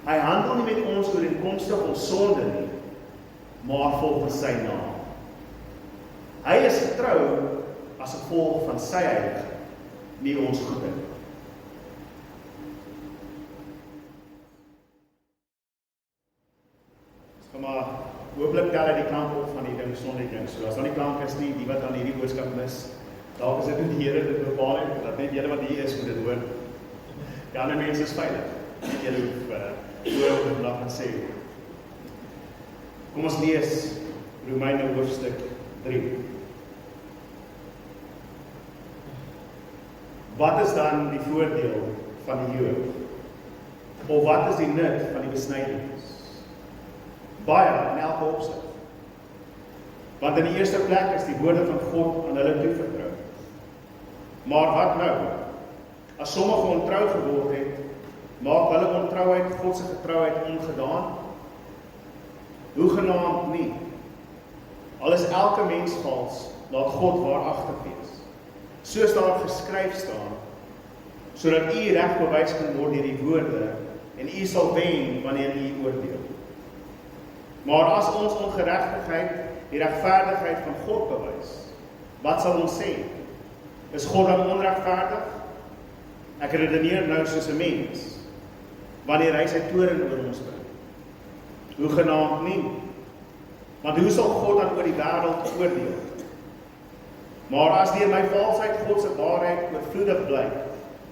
Hy handel nie met ons ooreenkomstig ons sonde nie, maar volgens sy naam. Hy is getrou as gevolg van sy heiligheid, nie ons goedheid. Maar hooplik tel hy die klank op van die ding sonder die ding. So as dan die klank is nie, die wat aan hierdie boodskap mis, dalk is dit nie die Here dit bepaal het, dat net julle wat hier is moet dit hoor. Die ander mense is veilig. Julle hoef dit vandag gaan sê. Kom ons lees Romeine hoofstuk 3. Wat is dan die voordeel van die Jood? Of wat is die nut van die besnydenis? Baie in elke opsig. Want in die eerste plek is die woorde van God aan hulle toevertrou. Maar wat nou? As sommige ontrou geword het, maak hulle ontrouheid God se getrouheid ongedaan? Hoegenaamd nie. Al is elke mens vals, laat God waaragtig wees. Soos daar geskryf staan, sodat u reg bewys kan word deur die woorde, en u sal wen wanneer u oordeel. Maar as ons ongeregtigheid die regverdigheid van God bewys, wat sal ons sê? Is God dan onregverdig? Ek redeneer nou soos 'n mens, wanneer hy sy toorn oor ons bring. Hoegenaamd nie. Want hoe sal God dan oor die wêreld oordeel? Maar as deur my valsheid God se waarheid oorvloedig blyk,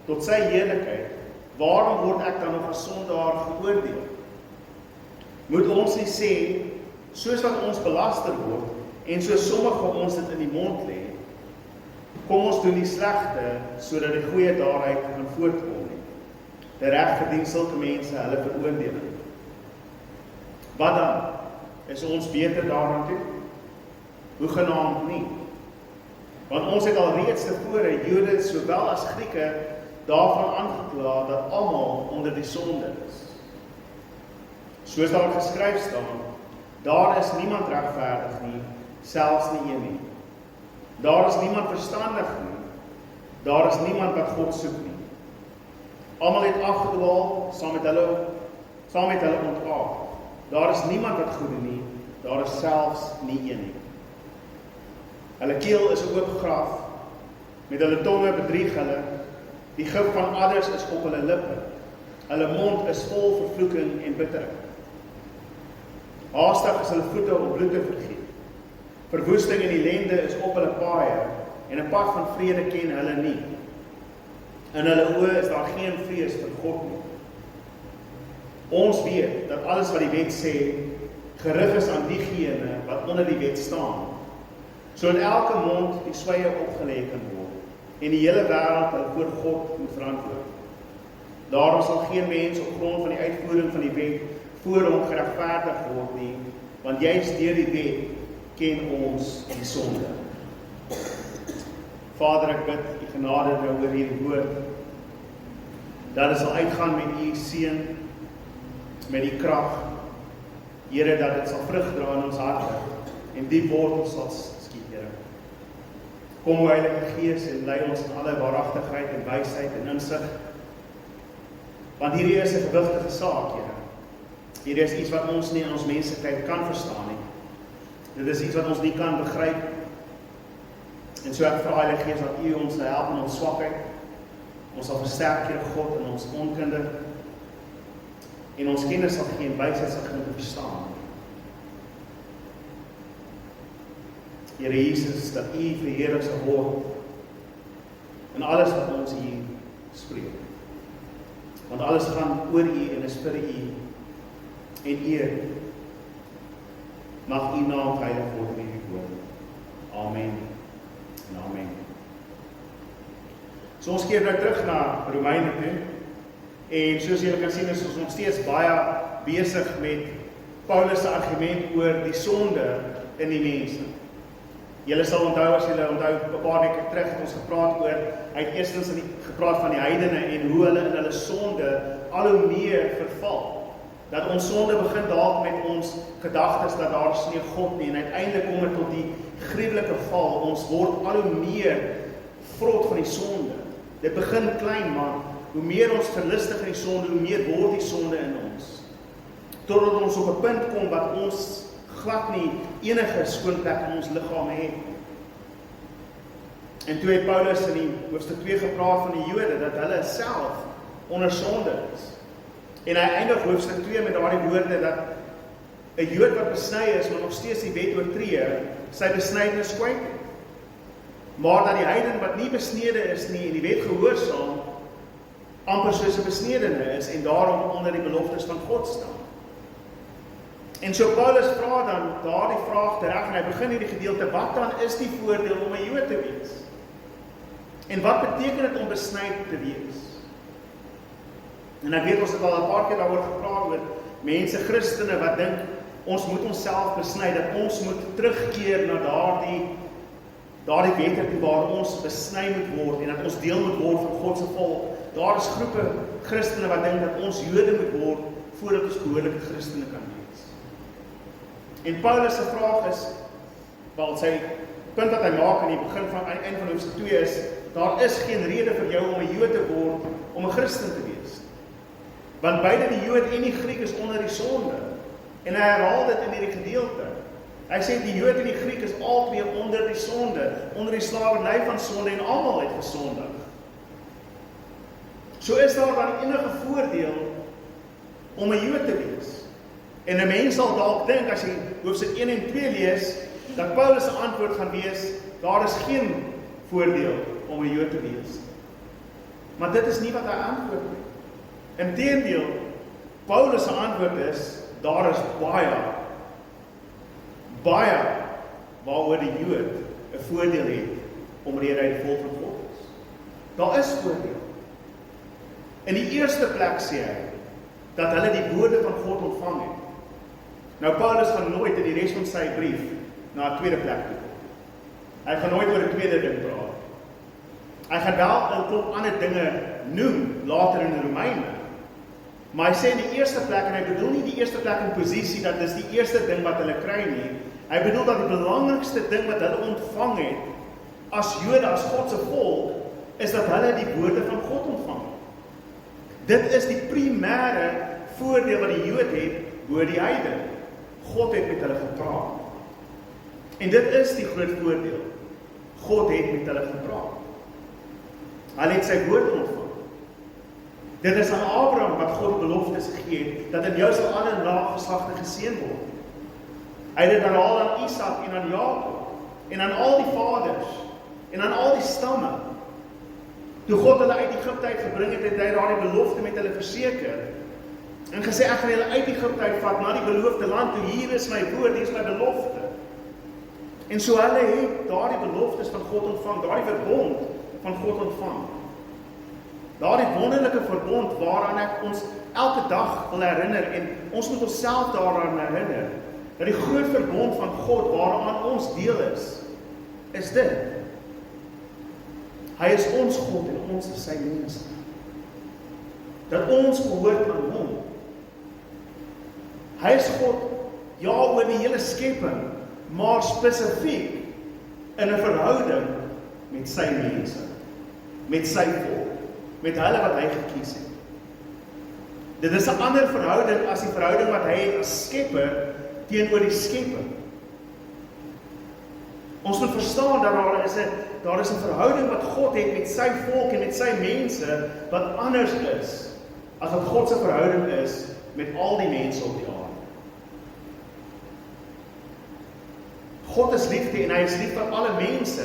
tot sy heerlikheid, waarom word ek dan nog as sondaar geoordeel? Moet ons nie sê, soos wat ons belaster word, en so sommige ons dit in die mond lê, kom ons doen die slegte, sodat die goeie daaruit kan voortkom nie. Die reg verdien sulke mense hulle veroordeling. Wat dan? Is ons beter daaraan toe? Hoegenaamd nie. Want ons het al reeds tevore Jode sowel as Grieke daarvan aangekla dat almal onder die sonde is. Soos daar geskryf staan, daar is niemand regverdig nie, selfs nie een nie. Daar is niemand verstandig nie, daar is niemand wat God soek nie. Almal het afgedwaal, saam met hulle ontaard. Daar is niemand wat goed doen nie, daar is selfs nie een nie. Hulle keel is 'n oop graf, met hulle tonge bedrieg hulle, die gif van adders is op hulle lippe, hulle mond is vol vervloeking en bitterheid. Haastig is hulle voete om bloed te vergiet. Verwoesting en ellende is op hulle paaie, en 'n pad van vrede ken hulle nie. In hulle oë is daar geen vrees vir God nie. Ons weet dat alles wat die wet sê, gerig is aan diegene wat onder die wet staan, sodat elke mond die swye opgelê kan word, en die hele wêreld hulle voor God moet verantwoord. Daarom sal geen mens op grond van die uitvoering van die wet voor hom geregverdig word nie, want juist deur die wet ken ons die sonde. Vader, ek bid u genade nou oor hierdie woord, dat dit sal uitgaan met u seën, met die krag, Here, dat dit sal vrug dra in ons harte, en die wortels sal skiet, Here. Kom, Heilige Gees, en lei ons in alle waaragtigheid en wysheid en insig, want hierdie is 'n gewigtige saak, Here. Hierdie is iets wat ons nie in ons menslikheid kan verstaan nie. Dit is iets wat ons nie kan begryp. En so ek vra, Heilige Gees, dat u ons help in ons swakheid. Ons sal versterk, Here God, in ons onkunde. En ons kennis sal gee en wysheid sal gee om te verstaan. Here Jesus, dat u verheerlik sal word in alles wat ons hier spreek. Want alles gaan oor u en is vir u en eer. Mag u naam heilig word in hierdie woord. Amen en amen. So ons keer nou terug na Romeine toe. En soos julle kan sien, is ons nog steeds baie besig met Paulus se argument oor die sonde in die mense. Julle sal onthou, as julle onthou, 'n paar weke terug het ons gepraat oor, hy het eerstens gepraat van die heidene en hoe hulle in hulle sonde al hoe meer verval. Dat ons sonde begin dalk met ons gedagtes dat daar is nie 'n God nie, en uiteindelik kom dit tot die gruwelike val. Ons word al hoe meer vrot van die sonde. Dit begin klein, maar hoe meer ons verlustig in die sonde, hoe meer word die sonde in ons. totdat ons op 'n punt kom wat ons glad nie enige skoon plek in ons liggaam het. En toe het Paulus in die hoofstuk 2 gepraat van die Jode, dat hulle self onder sonde is. En hy eindig hoofstuk 2 met daardie woorde dat 'n Jood wat besny is, maar nog steeds die wet oortree, sy besnydenis kwyt het. Maar dat die heiden wat nie besnede is nie en die wet gehoorsaam, amper soos 'n besnedene is en daarom onder die beloftes van God staan. En so Paulus vra dan daardie vraag terug en hy begin hierdie gedeelte, wat dan is die voordeel om 'n Jood te wees? En wat beteken dit om besny te wees? En ek weet ons het al 'n paar keer daaroor gepraat oor mense, Christene wat dink ons moet onsself besny, dat ons moet terugkeer na daardie wette toe waar ons besny moet word en dat ons deel moet word van God se volk. Daar is groepe Christene wat dink dat ons Jode moet word voordat ons behoorlike Christene kan wees. En Paulus se vraag is, wel sy punt wat hy maak aan die begin van einde van hoofstuk 2 is, daar is geen rede vir jou om 'n Jood te word om 'n Christen te wees. Want beide die Jood en die Griek is onder die sonde. En hy herhaal dit in hierdie gedeelte. Hy sê die Jood en die Griek is albei onder die sonde, onder die slawerny van sonde en almal het gesondig. So is daar dan enige voordeel om 'n Jood te wees. En 'n mens sal dalk dink as jy hoofstuk 1 en 2 lees, dat Paulus se antwoord gaan wees, daar is geen voordeel om 'n Jood te wees. Maar dit is nie wat hy antwoord nie. Inteendeel, Paulus se antwoord is, daar is baie waaroor die Jood 'n voordeel het omdat hy die volk van God is. Daar is voordeel. In die eerste plek sê hy dat hulle die woorde van God ontvang het. Nou Paulus gaan nooit in die res van sy brief na 'n tweede plek toe kom. Hy gaan nooit oor 'n tweede ding praat. Hy gaan wel 'n klop ander dinge noem later in Romeine. Maar hy sê in die eerste plek, en hy bedoel nie die eerste plek in posisie, dat dis die eerste ding wat hulle kry nie. Hy bedoel dat die belangrikste ding wat hulle ontvang het, as Jode, as God se volk, is dat hulle die woorde van God ontvang. Dit is die primêre voordeel wat die Jood het bo die heiden. God het met hulle gepraat. En dit is die groot voordeel. God het met hulle gepraat. Hulle het sy woord ontvang. Dit is aan Abraham wat God beloftes gegee het, dat in jou sal alle nageslagte geseën word. Hy het dit herhaal aan Isak en aan Jakob, en aan al die vaders, en aan al die stamme. Toe God hulle uit Egipte uit gebring het, het hy daardie belofte met hulle verseker, en gesê, ek gaan julle uit Egipte uitvat, na die beloofde land, toe hier is my woord, hier is my belofte. En so hulle het daardie beloftes van God ontvang, daardie verbond van God ontvang. Daardie wonderlike verbond waaraan ek ons elke dag wil herinner, en ons moet onsself daaraan herinner, dat die groot verbond van God waaraan ons deel is dit. Hy is ons God en ons is sy mense. Dat ons behoort aan hom. Hy is God, ja, oor die hele skepping, maar spesifiek in 'n verhouding met sy mense, met sy volk, met hulle wat hy gekies het. Dit is 'n ander verhouding as die verhouding wat hy het as skepper teenoor die skepping. Ons moet verstaan dat daar is 'n verhouding wat God het met sy volk en met sy mense wat anders is as wat God se verhouding is met al die mense op die aarde. God is liefde en hy is lief vir alle mense,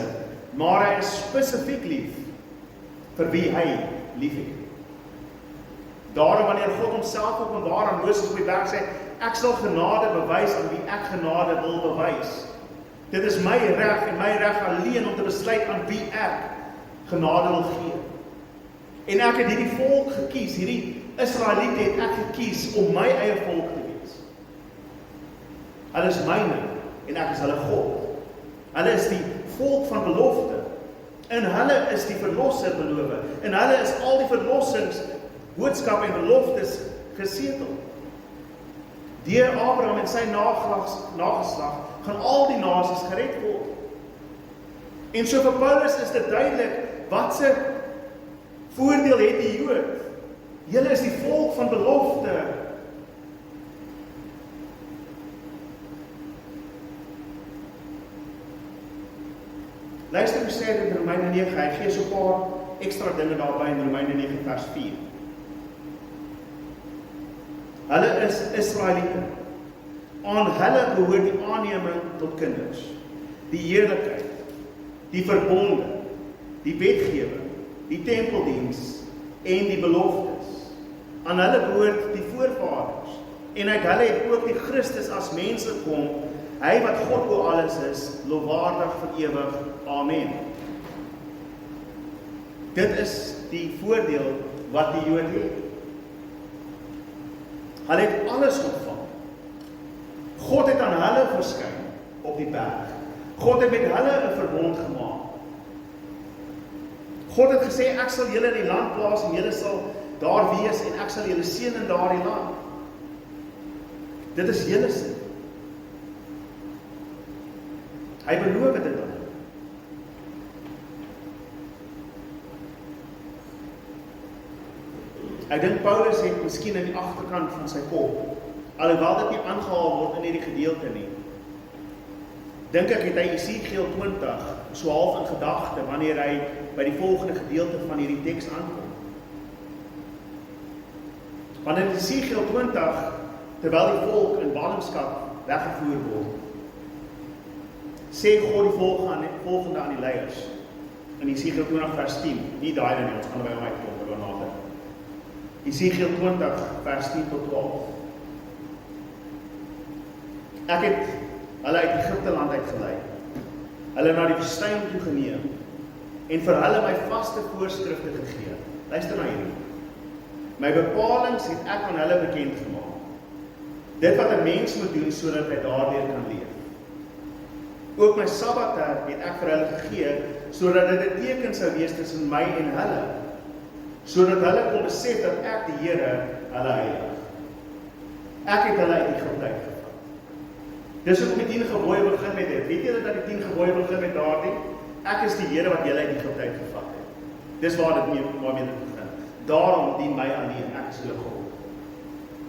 maar hy is spesifiek lief vir wie hy lief het. Daarom wanneer God homself openbaar aan Moses op die berg sê, ek sal genade bewys aan wie ek genade wil bewys. Dit is my reg en my reg alleen om te besluit aan wie ek genade wil gee. En ek het hierdie volk gekies, hierdie Israeliete het ek gekies om my eie volk te wees. Hulle is myne en ek is hulle God. Hulle is die volk van belofte. In hulle is die verlosser beloof. In hulle is al die verlossings, boodskap en beloftes gesetel. Deur Abraham en sy nageslag gaan al die nasies gered word. En so vir Paulus is dit duidelik, wat se voordeel het die Jood? Julle is die volk van belofte. sê dit in Romeine 9, hy gee so 'n paar ekstra dinge daarby in Romeine 9 vers 4. Hulle is Israeliete. Aan hulle behoort die aanneming tot kinders, die heerlikheid, die verbonde, die wetgewing, die tempeldiens en die beloftes. Aan hulle behoort die voorvaders, en uit hulle het ook die Christus as mens gekom, hy wat God bo alles is, lofwaardig vir ewig. Amen. Dit is die voordeel wat die Jood het. Hulle het alles ontvang. God het aan hulle verskyn op die berg. God het met hulle 'n verbond gemaak. God het gesê, ek sal julle in die land plaas en julle sal daar wees en ek sal julle seën in daardie land. Dit is julle sin. Hy beloof dit aan hulle. Ek dink Paulus het miskien in die agterkant van sy kop, alhoewel dit nie aangehaal word in hierdie gedeelte nie, dink ek het hy Esegiel 20 so half in gedagte wanneer hy by die volgende gedeelte van hierdie teks aankom. Want in Esegiel 20, terwyl die volk in ballingskap weggevoer word, sê God die volgende aan die leiers. In Esegiel 20 vers 10, nie daai nie, ons gaan by hom uitkom, oor nader. Esegiel 20 vers 10 tot 12. Ek het hulle uit Egipte land uitgelei, hulle na die woestyn toe geneem, en vir hulle my vaste voorskrifte gegee. Luister na hierdie. My bepalings het ek aan hulle bekend gemaak. Dit wat 'n mens moet doen, sodat hy daardeur kan leef. Ook my Sabbatte het ek vir hulle gegee, sodat dit 'n teken sou wees tussen my en hulle, sodat hulle kon besef dat ek die Here, hulle heilig. Ek het hulle uit Egipte uitgevat. Dis hoekom die 10 gebooie begin met dit. Weet julle dat die 10 gebooie begin met daardie? Ek is die Here wat julle uit Egipte uitgevat het. Dis waarmee dit begin. Daarom dien my alleen, ek is julle God.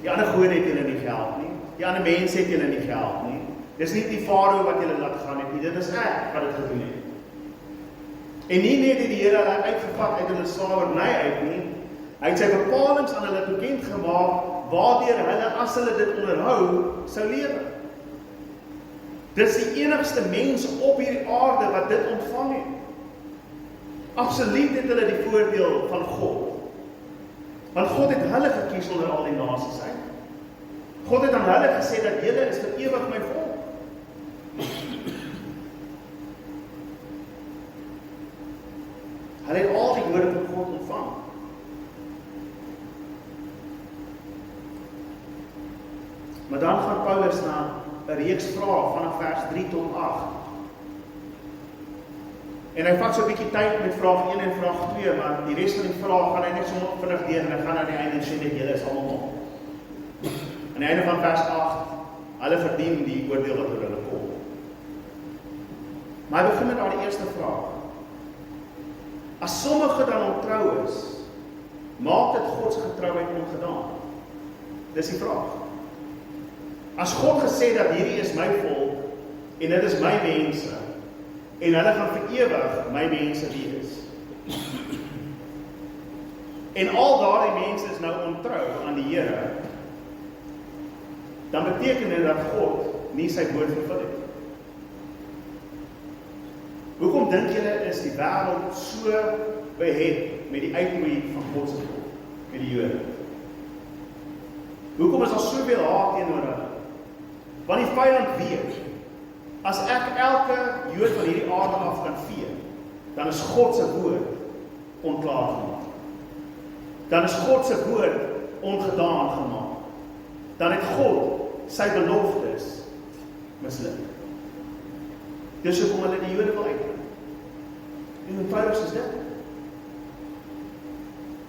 Die ander gode het julle nie gehelp nie. Die ander mense het julle nie gehelp nie. Dis nie die farao wat julle laat gaan het nie. Dit is ek wat dit gedoen het. En nie net het die Here hulle uitgevat uit hulle slawerny uit nie. Hy het sy bepalings aan hulle bekend gemaak, waardeur hulle, as hulle dit onderhou, sou lewe. Dis die enigste mense op hierdie aarde wat dit ontvang het. Absoluut het hulle die voordeel van God. Want God het hulle gekies onder al die nasies uit. God het aan hulle gesê dat julle is vir ewig my volk. Hulle het al die woorde van God ontvang. Maar dan gaan Paulus na 'n reeks vrae vanaf vers 3 tot 8. En hy vat so 'n bietjie tyd met vraag 1 en vraag 2, maar die res van die vrae gaan hy net sommer vinnig deur en hy gaan aan die einde sê net julle is almal nog. Aan die einde van vers 8, hulle verdien die oordeel wat oor hulle kom. Maar hy begin met daardie eerste vraag. As sommige dan ontrou is, maak dit God se getrouheid ongedaan? Dis die vraag. As God gesê dat hierdie is my volk en dit is my mense en hulle gaan vir ewig my mense wees. En al daardie mense is nou ontrou aan die Here, dan beteken dit dat God nie sy woord vervul het. Hoekom dink julle is die wêreld so behet met die uitroei van God se volk, met die Jode? Hoekom is daar soveel haat teenoor hulle? Want die vyand weet, as ek elke Jood van hierdie aarde af kan vee, dan is God se woord onklaar gemaak. Dan is God se woord ongedaan gemaak. Dan het God sy beloftes misluk. Dis hoekom hulle die Jode wil uitroei. En eenvoudig is dit.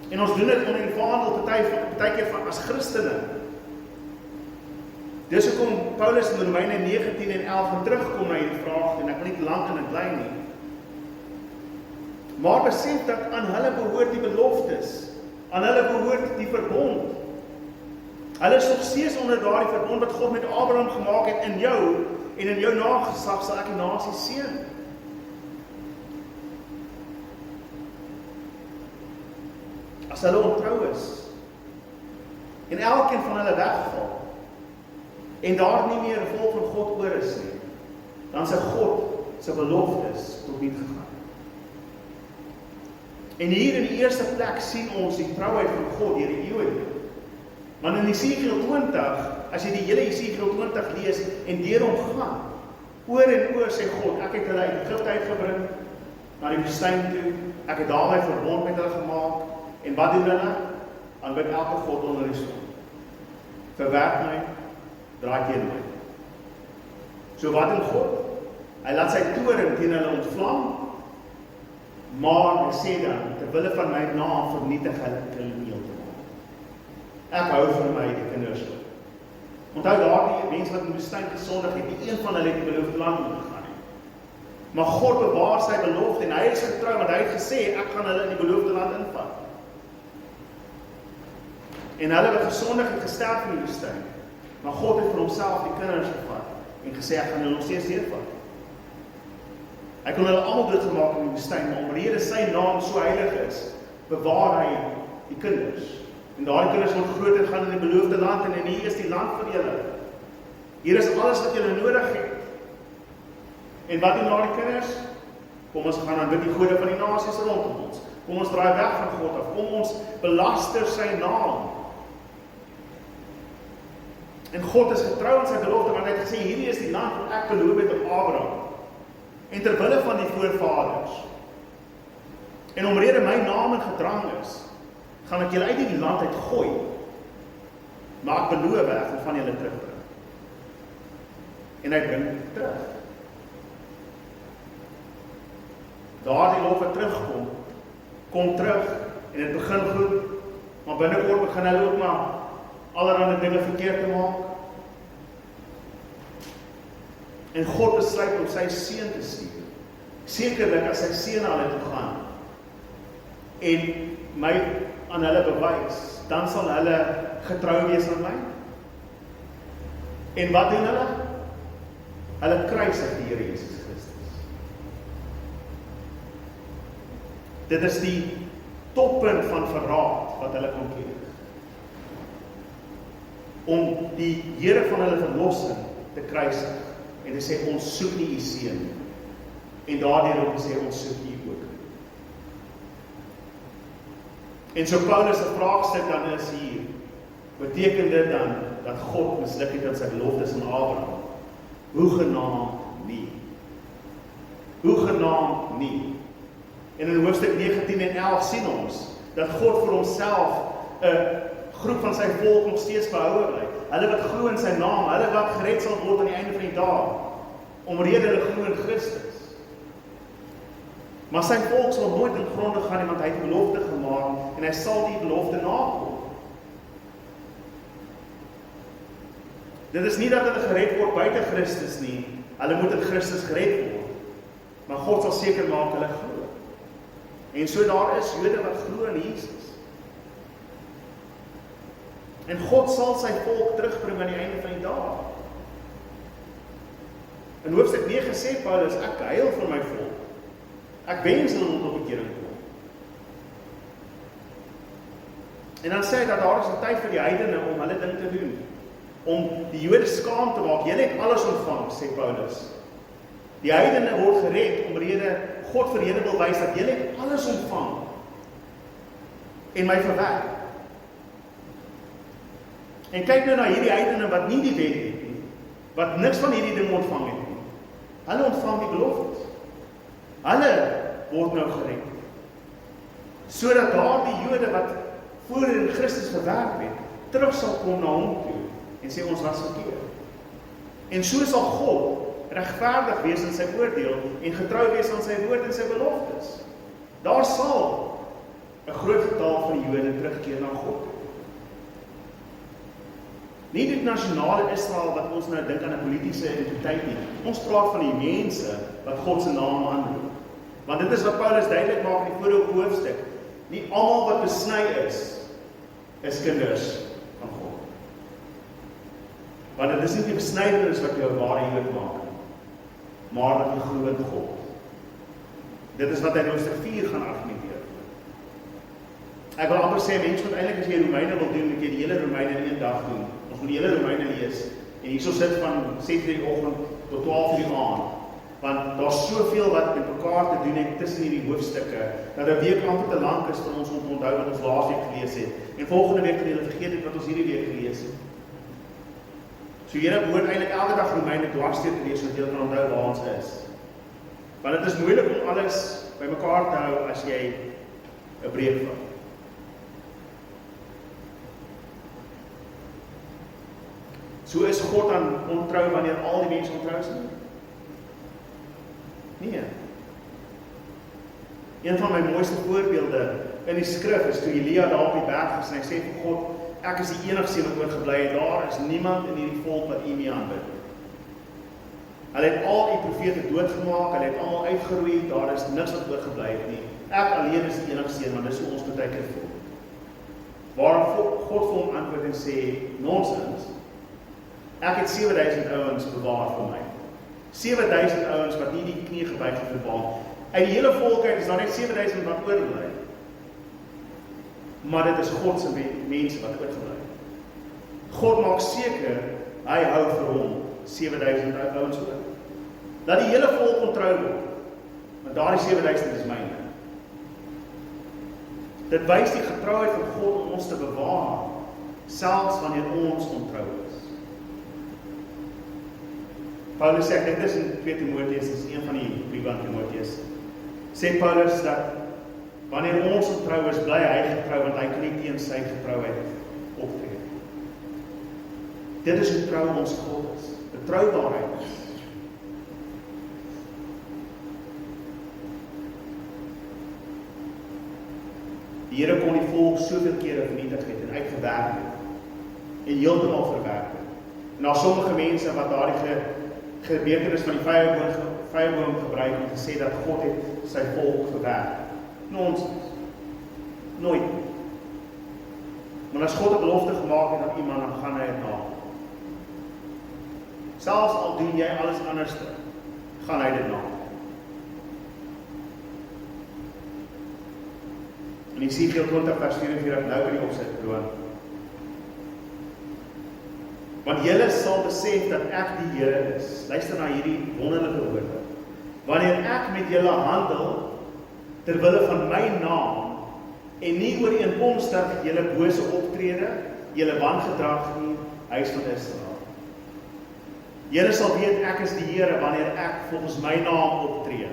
En ons doen dit onder die vaandel partykeer van as Christene. Dis hoekom Paulus in Romeine 9:10 en 11 gaan terugkom na hierdie vraag, en ek wil nie te lank in dit bly nie. Maar besef dat aan hulle behoort die beloftes, aan hulle behoort die verbond. Hulle is nog steeds onder daardie verbond wat God met Abraham gemaak het, in jou en in jou nageslag sal ek die nasies seën. as hulle ontrou is, en elkeen van hulle wegval, en daar nie meer 'n volk van God oor is nie, dan sy God sy beloftes tot niet gegaan. En hier in die eerste plek sien ons die trouheid van God deur die eeue heen. Want in Esegiel 20, as jy die hele Esegiel 20 lees en deur hom gaan, oor en oor sê God, ek het hulle uit Egipte uitgebring, na die woestyn toe, ek het daar my verbond met hulle gemaak, en wat doen hulle? Aanbid elke God onder die son. Verwerp my, draai teen my. So wat doen God? Hy laat sy toorn teen hulle ontvlam, maar hy sê dan, terwille van my naam vernietig hulle heeltemal. Ek hou vir my die kinders op. Onthou daardie mense wat in die woestyn gesondig het, nie een van hulle het die beloofde land ingegaan nie. Maar God bewaar sy belofte en hy is getrou, want hy het gesê, ek gaan hulle in die beloofde land invat. En hulle wat gesondig het gesterf in die woestyn, maar God het vir homself die kinders gevat en gesê, ek gaan hulle nog steeds deurvat. Hy kon hulle almal doodgemaak in die woestyn, maar omrede sy naam so heilig is, bewaar hy die kinders. En daardie kinders word groot en gaan in die beloofde land, en hier is die land vir julle. Hier is alles wat julle nodig het. En wat doen daardie kinders? Kom ons gaan aanbid die gode van die nasies rondom ons. Kom ons draai weg van God af. Kom ons belaster sy naam. En God is getrou aan sy belofte, want hy het gesê, hierdie is die land wat ek beloof het op Abraham. En terwille van die voorvaders. En omrede my naam in gedrang is, gaan ek julle uit die land uit gooi, maar ek beloof ek gaan van julle terugbring. En hy bring terug. Daardie lof wat terugkom, kom terug, en het begin goed, maar binnekort begin hulle ook maar allerhande dinge verkeerd te maak. En God besluit om sy seun te stuur. Sekerlik as sy seun na hulle toe gaan, en my aan hulle bewys, dan sal hulle getrou wees aan my. En wat doen hulle? Hulle kruisig die Here Jesus Christus. Dit is die toppunt van verraad wat hulle kon pleeg. Om die Here van hulle verlossing te kruisig en te sê, ons soek nie u seun nie. En daardeur om te sê, ons soek u ook. En so Paulus se vraagstuk dan is hier, beteken dit dan dat God misluk het aan sy beloftes aan Abraham? Hoegenaamd nie. Hoegenaamd nie. En in hoofstuk 19 en 11 sien ons dat God vir homself 'n groep van sy volk nog steeds behou bly. Hulle wat glo in sy naam, hulle wat gered sal word aan die einde van die dag, omrede hulle glo in Christus. Maar sy volk sal nooit in gronde gaan nie, want hy het die belofte gemaak en hy sal die belofte nakom. Dit is nie dat hulle gered word buite Christus nie, hulle moet in Christus gered word. Maar God sal seker maak hulle glo. En so daar is Jode wat glo in Jesus. En God sal sy volk terugbring aan die einde van die dag. In hoofstuk 9 sê Paulus, ek huil vir my volk. Ek wens hulle moet op bekering kom. En dan sê hy dat daar is 'n tyd vir die heidene om hulle ding te doen. Om die Jode skaam te maak. Julle het alles ontvang, sê Paulus. Die heidene word gered omrede God vir julle wil wys dat julle het alles ontvang en my verwerp. En kyk nou na hierdie heidene wat nie die wet het nie, wat niks van hierdie ding ontvang het nie. Hulle ontvang die beloftes. Hulle word nou gered. Sodat daar die Jode wat voor in Christus gewerk het, terug sal kom na hom toe en sê ons was verkeerd. En so sal God regverdig wees in sy oordeel en getrou wees aan sy woord en sy beloftes. Daar sal 'n groot getal van die Jode terugkeer na God. Nie dit nasionale Israel wat ons nou dink aan 'n politieke entiteit nie. Ons praat van die mense wat God se naam aanroep. Want dit is wat Paulus duidelik maak in die vorige hoofstuk. Nie almal wat besny is kinders van God. Want dit is nie die besnydenis wat jou ware Jood maak, maar dat jy glo in God. Dit is wat hy in hoofstuk 4 gaan argumenteer. Ek wil amper sê, mens moet eintlik as jy Romeine wil doen, moet jy die hele Romeine in een dag doen. Ons moet die hele Romeine lees, en hierso sit van 7:00 die oggend tot 12:00 die aand. Want daar's soveel wat met mekaar te doen het tussen hierdie hoofstukke, dat 'n week amper te lank is vir ons om te onthou wat ons laasweek gelees het. En volgende week gaan julle vergeet het wat ons hierdie week gelees het. So julle behoort eintlik elke dag Romeine dwarsdeur te lees, sodat julle kan onthou waar ons is. Want dit is moeilik om alles bymekaar te hou as jy 'n breek vat. So is God dan ontrou wanneer al die mense ontrou is? Nee. Een van my mooiste voorbeelde in die skrif is toe Elia daar op die berg is en hy sê vir God, ek is die enigste wat oorgebly het, daar is niemand in hierdie volk wat U mee aanbid. Hulle het al die profete doodgemaak, hulle het almal uitgeroei, daar is niks wat oorgebly het nie. Ek alleen is die enigste een, want dis hoe ons baie keer voel. Waarom God vir hom antwoord en sê, nonsens, ek het 7000 ouens bewaar vir my. 7000 ouens wat nie die knie gebuig het vir Baal. Uit die hele volk uit is daar net 7000 wat oorbly. Maar dit is God se mense wat oorgebly. God maak seker, hy hou vir hom 7000 ouens oor. Dat die hele volk ontrou word. Want daardie 7000 is myne. Dit wys die getrouheid van God om ons te bewaar, selfs wanneer ons ontrou is. Paulus sê, ek dink dis in 2 Timoteus, dis een van die briewe aan Timoteus, sê Paulus dat wanneer ons ontrou is, bly hy getrou, want hy kan nie teen sy getrouheid optree. Dit is hoe trou ons God is, betroubaarheid is. Die Here kon die volk soveel kere vernietig het en uitgewerk het, en heeltemal verwerk het. En daar sommige mense wat daardie gebeurtenis van die vyeboom gebruik en gesê dat God het sy volk verwerk. Nonsens. Nooit. Maar as God 'n belofte gemaak het aan iemand, dan gaan hy dit na. Selfs al doen jy alles anders, gaan hy dit na. In Esegiel 20 vers 44 nou kan jy opsit, Roan. Want julle sal besef dat ek die Here is. Luister na hierdie wonderlike woorde. Wanneer ek met julle handel, terwille van my naam, en nie ooreenkomstig julle bose optrede, julle wangedrag nie, huis van Israel. Julle sal weet ek is die Here, wanneer ek volgens my naam optree,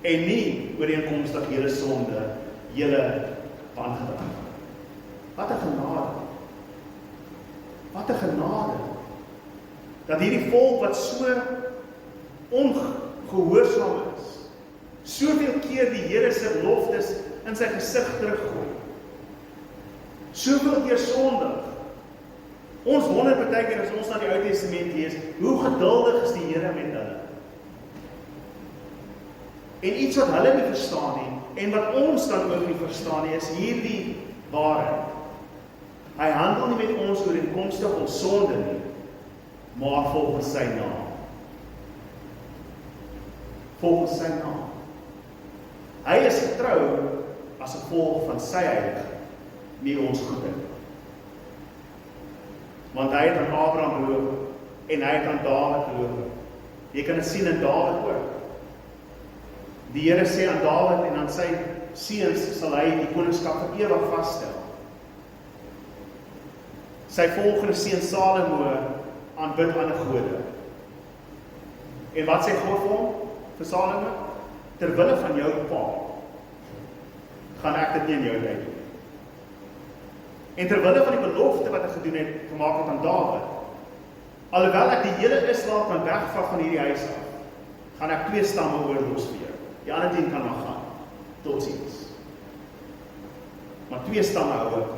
en nie ooreenkomstig julle sonde, julle wangedrag. Wat 'n genade. Wat 'n genade. Dat hierdie volk wat so ongehoorsaam is, soveel keer die Here se beloftes in sy gesig teruggooi. Soveel keer sondig. Ons wonder baie keer as ons na die Ou Testament lees, hoe geduldig is die Here met hulle. En iets wat hulle nie verstaan nie, en wat ons dan ook nie verstaan nie, is hierdie waarheid. Hy handel nie met ons ooreenkomstig ons sonde nie, maar volgens sy naam. Volgens sy naam. Hy is getrou as gevolg van sy heiligheid, nie ons goedheid. Want hy het aan Abraham beloof, en hy het aan Dawid beloof. Jy kan dit sien in Dawid ook. Die Here sê aan Dawid en aan sy seuns sal hy die koningskap vir ewig vasstel. Sy volgende seun Salomo aanbid ander gode. En wat sê God vir hom? Vir Salomo? Terwille van jou pa, gaan ek dit nie in jou tyd doen. En terwille van die belofte wat ek gedoen het, gemaak het aan Dawid, alhoewel ek die hele Israel kan wegvat van hierdie huis af, gaan ek 2 stamme oorlos vir jou. Die ander 10 kan maar gaan. Totsiens. Maar 2 stamme hou ook.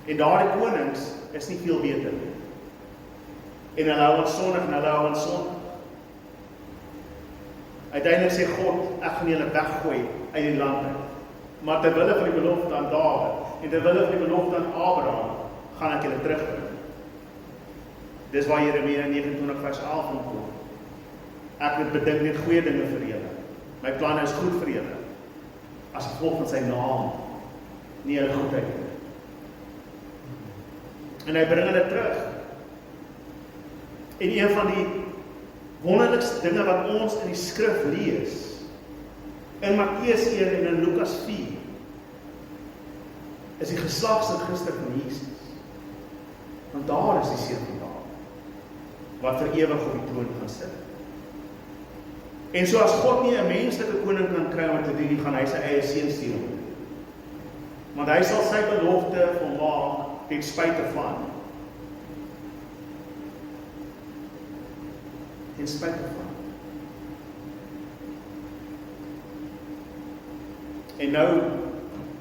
En daardie konings is nie veel beter nie. En hulle hou ons sondig en hulle hou ons sondig. Uiteindelik sê God, ek gaan julle weggooi uit die land uit. Maar terwille van die belofte aan Dawid en terwille van die belofte aan Abraham, gaan ek julle terugbring. Dis waar Jeremia 29 vers 11 kom. Ek het bedink net goeie dinge vir julle. My planne is goed vir julle. as gevolg van sy naam nie hulle goedheid nie. En hy bring hulle terug. En een van die wonderlikste dinge wat ons in die skrif lees, in Matteus 1 en in Lukas 4, is die geslagsregister van Jesus. Want daar is die seun van Dawid, wat vir ewig op die troon gaan sit. En so as God nie 'n menslike koning kan kry om te doen, nie gaan hy sy eie seun stuur om te doen. Want hy sal sy belofte volmaak ten spyte van. Ten spyte van. En nou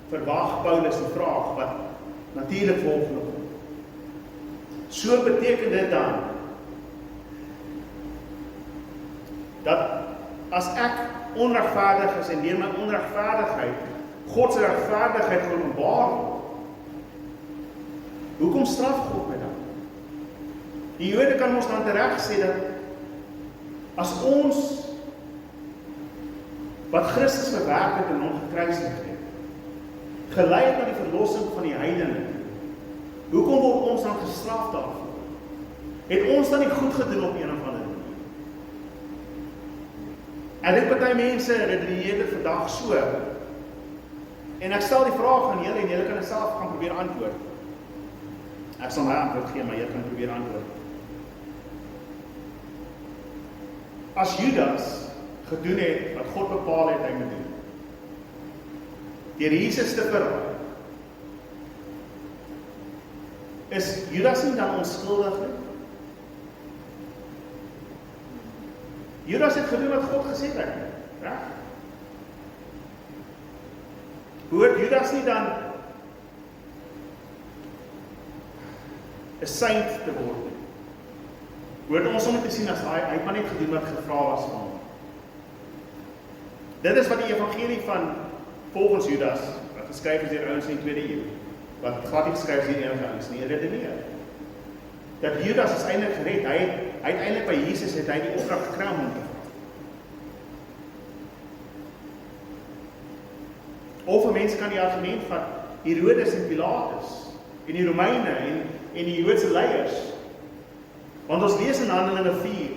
verwag Paulus die vraag wat natuurlik volgende kom. So beteken dit dan dat as ek onregverdig is en deur my onregverdigheid God se regverdigheid geopenbaar word, hoekom straf God my dan? Die Jode kan ons dan tereg sê dat as ons wat Christus verwerk het en hom gekruisig het, gelei het na die verlossing van die heidene, hoekom word ons dan gestraf daarvoor? Het ons dan nie goed gedoen op een of ander manier? En dit party mense redeneer dit vandag so. En ek stel die vraag aan julle en julle kan dit self gaan probeer antwoord. Ek sal my antwoord gee, maar julle kan probeer antwoord. As Judas gedoen het wat God bepaal het hy moet doen, deur Jesus te verraai, is Judas nie dan onskuldig nie? Judas het gedoen wat God gesê het, reg? Behoort Judas nie dan 'n saint te word nie? Behoort ons om te sien as hy kan net gedoen wat gevra was van hom. Dit is wat die evangelie van volgens Judas, wat geskryf is deur ouens in die 2de eeu, wat glad nie geskryf is deur enige ouens nie, redeneer. Dat Judas is eintlik gered, hy eintlik by Jesus het hy die opdrag gekry om hom te vra. Of 'n mens kan die argument van Herodes en Pilatus, en die Romeine en die Joodse leiers, want ons lees in Handelinge 4,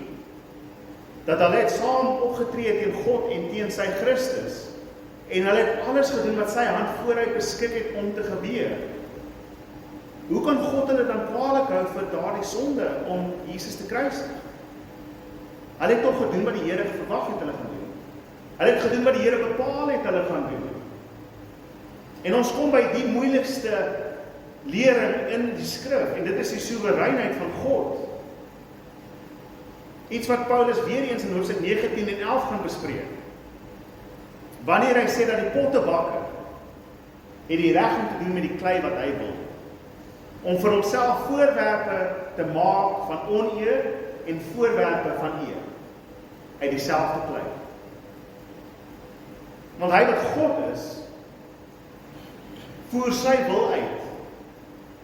dat hulle het saam opgetree teen God en teen sy Christus, en hulle het alles gedoen wat sy hand vooruit beskik het om te gebeur. Hoe kan God hulle dan kwaadlik hou vir daardie sonde om Jesus te kruisig? Hulle het toch gedoen wat die Here verwag het hulle gaan doen. Hulle het gedoen wat die Here bepaal het hulle gaan doen. En ons kom by die moeilikste lering in die skrif, en dit is die soewereinheid van God. Iets wat Paulus weer eens in hoofstuk 19 en 11 gaan bespreek. Wanneer hy sê dat die pottebakker het die reg om te doen met die klei wat hy wil, om vir homself voorwerpe te maak van oneer en voorwerpe van eer uit dieselfde klei. Want hy wat God is, voer sy wil uit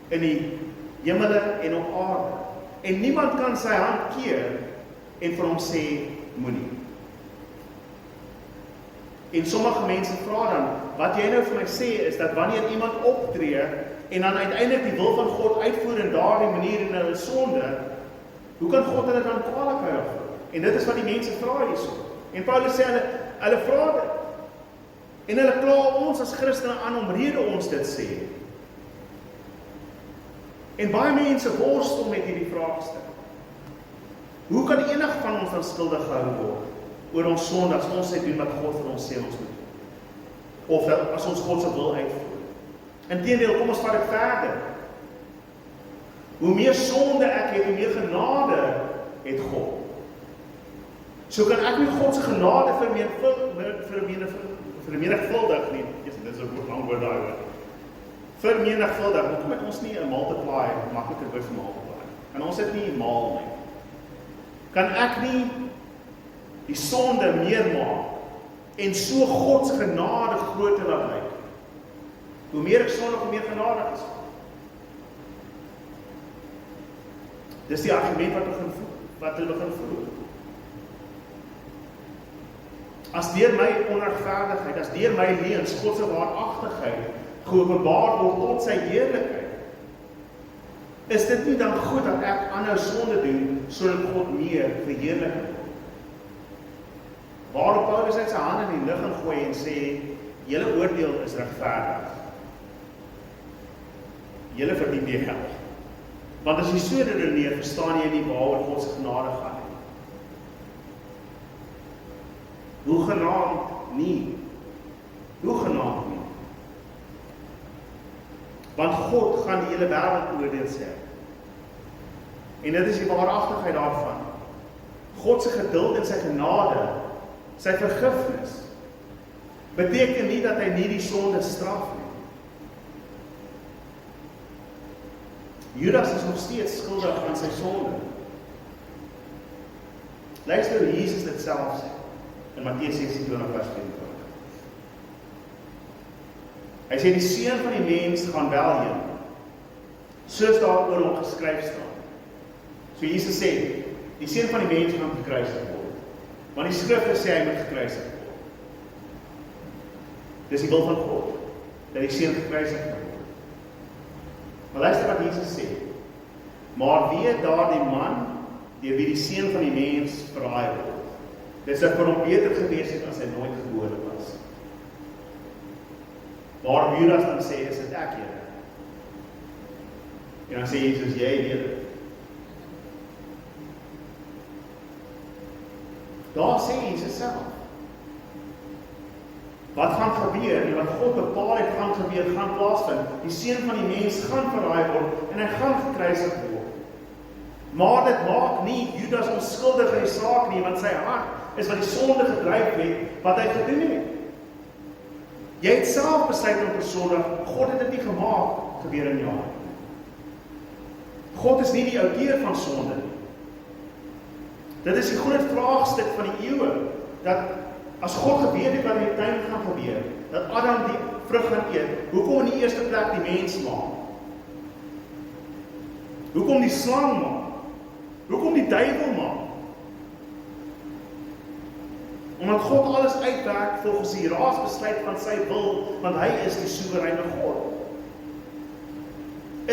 in die hemele en op aarde. En niemand kan sy hand keer en vir hom sê, moenie. En sommige mense vra dan, wat jy nou vir my sê is dat wanneer iemand optree en dan uiteindelik die wil van God uitvoer in daardie manier in hulle sonde, hoe kan God hulle dan kwaadlik hou daarvoor? En dit is wat die mense vra hierso. En Paulus sê hulle vra dit. En hulle kla ons as Christene aan omrede ons dit sê. En baie mense worstel met hierdie vraagstuk. Hoe kan enig van ons dan skuldig gehou word oor ons sonde as ons sê doen wat God vir ons sê ons moet doen? Of dat as ons God se wil uitvoer? Inteendeel, kom ons vat dit verder. Hoe meer sonde ek het, hoe meer genade het God. So kan ek nie God se genade vermenigvuldig nie. Dit is 'n lang woord daar. Vermenigvuldig. Hoekom het ons nie 'n multiply, maklike woord vir multiply? En ons het nie maal nie. Kan ek nie die sonde meer maak en so God se genade groter laat lyk? Hoe meer ek sondig, hoe meer genade is. Dis die argument wat hulle begin voer. As deur my onregverdigheid, as deur my leuns, God se waaragtigheid geopenbaar word tot sy heerlikheid, is dit nie dan goed dat ek aanhou sonde doen, sodat God meer verheerlik word? Waarop Paulus uit sy hande in die lug gaan gooi en sê, julle oordeel is regverdig. Julle verdien die hel. Want as jy so redeneer, verstaan jy nie waaroor God se genade gaan nie. Hoegenaamd nie. Hoegenaamd nie. Want God gaan die hele wêreld oordeel, sê. En dit is die waaragtigheid daarvan. God se geduld en sy genade, sy vergifnis, beteken nie dat hy nie die sonde straf nie. Judas is nog steeds skuldig aan sy sonde. Luister hoe Jesus dit self sê in Matteus 26 vers 24. Hy sê die seun van die mens gaan wel heen, soos daar oor hom geskryf staan. So Jesus sê, die seun van die mens gaan gekruisig word. Want die skrifte sê hy moet gekruisig word. Dis die wil van God, dat die seun gekruisig word. Maar luister wat Jesus sê. Maar weet daardie man, deur wie die seun van die mens verraai word. Dit sou vir hom beter gewees het as hy nooit gebore was. Waarop Judas dan sê, is dit ek, Here? En dan sê Jesus, jy weet dit. Daar sê Jesus self. Wat gaan gebeur en wat God bepaal het gaan gebeur, gaan plaasvind. Die seun van die mens gaan verraai word en hy gaan gekruisig word. Maar dit maak nie Judas onskuldig in die saak nie, want sy hart is wat die sonde gedryf het, wat hy gedoen het. Jy het self besluit om te sondig, God het dit nie gemaak, gebeur in jou hart. God is nie die outeur van sonde nie. Dit is die groot vraagstuk van die eeue, dat as God geweet het wat in die tuin gaan gebeur, dat Adam die vrug gaan eet, hoekom in die eerste plek die mens maak? Hoekom die slang maak? Hoekom die duiwel maak? Omdat God alles uitwerk volgens die raadsbesluit van sy wil, want hy is die soewereine God.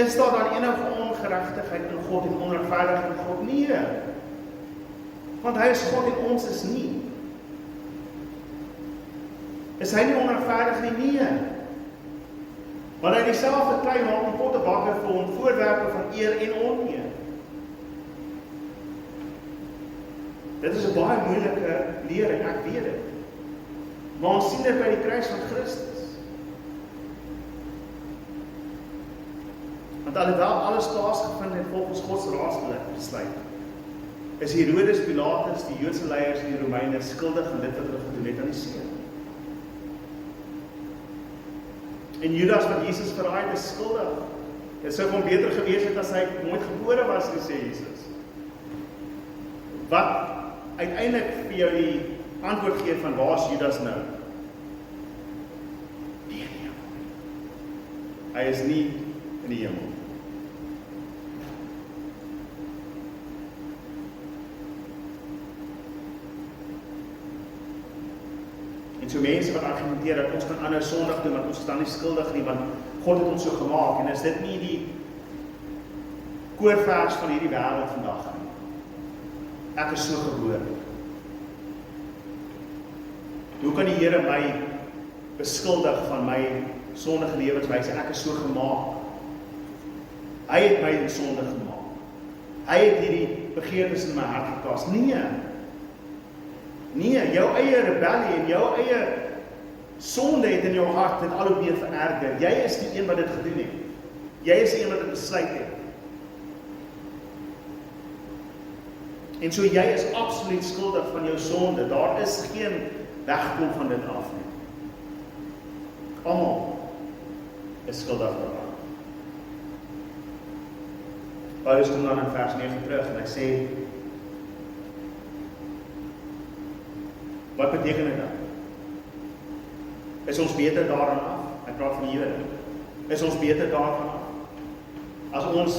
Is daar dan enige ongeregtigheid in God en onregverdigheid in God? Nee. Want hy is God en ons is nie. Is hy nie onregverdig nie? Nee. Want hy dieselfde klei maak om potte bakke vir hom voorwerpe van eer en oneer. Dit is 'n baie moeilike lering, ek weet dit. Maar ons sien dit by die kruis van Christus. Want alhoewel alles plaasgevind het volgens God se raadsbesluit, is Herodes, Pilatus, die Joodse leiers en die Romeine skuldig aan dit wat hulle gedoen het aan die seun. En Judas wat Jesus verraai het, is skuldig. Dit sou hom beter gewees het as hy nooit gebore was, sê Jesus. Wat uiteindelik vir jou die antwoord gee van waar is Judas nou? Nie in die hemel. Hy is nie in die hemel. En so mense wat argumenteer dat ons kan ander sondig doen, want ons is dan nie skuldig nie, want God het ons so gemaak, en is dit nie die koorvers van hierdie wêreld vandag nie? Ek is so gebore. Hoe kan die Here my beskuldig van my sondige lewenswyse? Ek is so gemaak. Hy het my in sonde gemaak. Hy het hierdie begeertes in my hart geplaas. Nee, jou eie rebellie en jou eie sonde het in jou hart dit al hoe meer vererger. Jy is die een wat dit gedoen het. Jy is die een wat dit besluit het. En so jy is absoluut skuldig van jou sonde. Daar is geen wegkom van dit af nie. Almal is skuldig daaraan. Paulus kom dan in vers 9 terug en hy sê, wat beteken dit dan? Is ons beter daaraan af? Ek praat van die Jode. Is ons beter daaraan af? As ons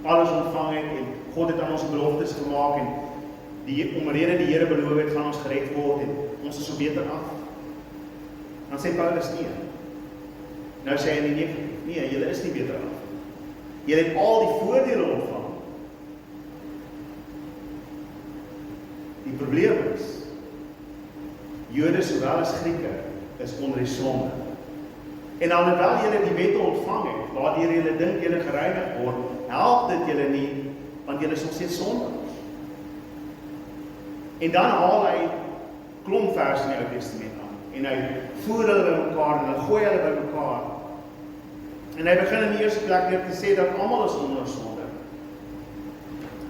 alles ontvang het en God het aan ons beloftes gemaak en omrede die Here beloof het, gaan ons gered word en ons is so beter af. Dan sê Paulus nee. Nou sê hy nee, julle is nie beter af. Julle het al die voordele ontvang. Die probleem is, Jode sowel as Grieke is onder die sonde. En alhoewel julle die wette ontvang het, waardeur julle dink julle gereinig word, help dit julle nie, want julle is nog steeds sondaars. En dan haal hy klomp verse in die Ou Testament aan, en hy voer hulle by mekaar, en hy gooi hulle by mekaar. En hy begin in die eerste plek weer te sê dat almal is onder sonde.